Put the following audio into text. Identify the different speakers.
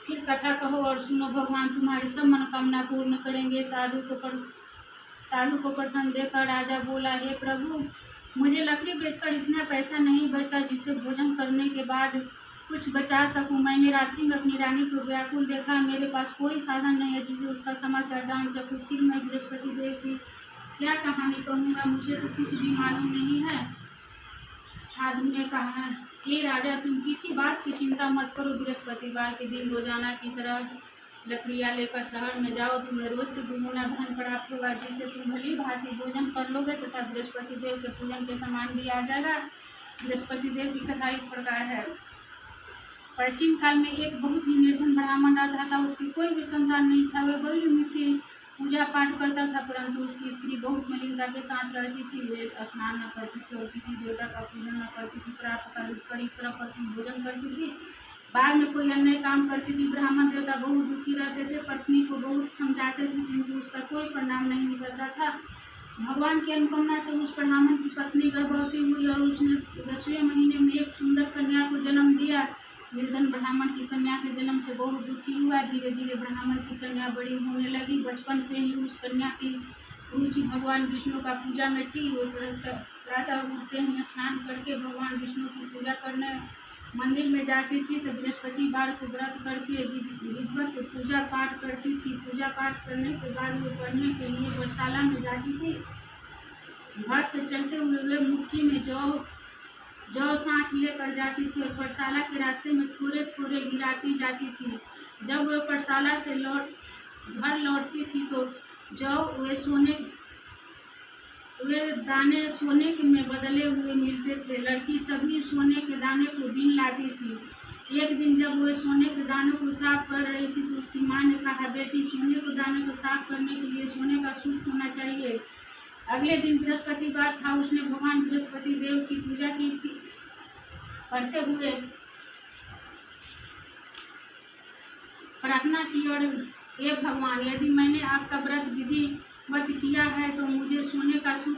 Speaker 1: फिर कथा कहो और सुनो, भगवान तुम्हारी सब मनोकामना पूर्ण करेंगे। साधु को प्रसन्न देखकर राजा बोला, हे प्रभु, मुझे लकड़ी बेचकर इतना पैसा नहीं बचता जिसे भोजन करने के बाद कुछ बचा सकूं। मैंने रात्रि में अपनी रानी को व्याकुल देखा, मेरे पास कोई साधन नहीं है जिसे उसका समाचार जान सकूं। फिर मैं बृहस्पति देव की क्या कहानी कहूँगा, मुझे तो कुछ भी मालूम नहीं है। साधु ने कहा, हे राजा, तुम किसी बात की चिंता मत करो। बृहस्पतिवार के दिन रोजाना की तरह लकड़ियाँ लेकर शहर में जाओ, तुम्हें रोज से दुगुना धन प्राप्त होगा, जिसे तुम भली भांति भोजन कर लोगे तथा बृहस्पति देव के पूजन के समान भी आ जाएगा। बृहस्पति देव की कथा इस प्रकार है। प्राचीन काल में एक बहुत ही निर्धन ब्राह्मण रहता था। उसकी कोई भी संतान नहीं था। वह बड़ी मुक्ति पूजा पाठ करता था, परंतु उसकी स्त्री बहुत मलिनता के साथ रहती थी। वे स्नान न करती थी और किसी देवता का पूजन न करती थी। प्रातःकाल कड़ी श्रम करती भोजन करती थी, बाद में कोई अन्य काम करती थी। ब्राह्मण देवता बहुत दुखी रहते थे। पत्नी को बहुत समझाते थे, किंतु उसका कोई परिणाम नहीं निकलता था। भगवान की अनुकंपा से उस ब्राह्मण की पत्नी गर्भवती हुई और उसने 10वें महीने में एक सुंदर कन्या को जन्म दिया। निर्धन ब्राह्मण की कन्या के जन्म से बहुत दुखी हुआ। धीरे धीरे ब्राह्मण की कन्या बड़ी होने लगी। बचपन से ही उस कन्या की रुचि भगवान विष्णु का पूजा में थी। वो प्रातः उठते ही स्नान करके भगवान विष्णु की पूजा करने मंदिर में जाती थी। तो बृहस्पतिवार को व्रत करके विधिवत पूजा पाठ करती थी। पूजा पाठ करने के बाद वो पढ़ने के लिए पाठशाला में जाती थी। घर से चलते हुए वे मुट्ठी में जौ साथ लेकर जाती थी और पाठशाला के रास्ते में थोड़े थोड़े गिराती जाती थी। जब वह पाठशाला से घर लौटती थी तो जौ वे दाने सोने के में बदले हुए मिलते थे। लड़की सभी सोने के दाने को बीन लाती थी। एक दिन जब वह सोने के दानों को साफ कर रही थी तो उसकी माँ ने कहा, बेटी, सोने के दाने को साफ करने के लिए सोने का सूप होना चाहिए। अगले दिन बृहस्पतिवार था। उसने भगवान बृहस्पति देव की पूजा की थी। करते हुए प्रार्थना की और हे भगवान, यदि मैंने आपका व्रत विधिवत किया है तो मुझे सोने का सूप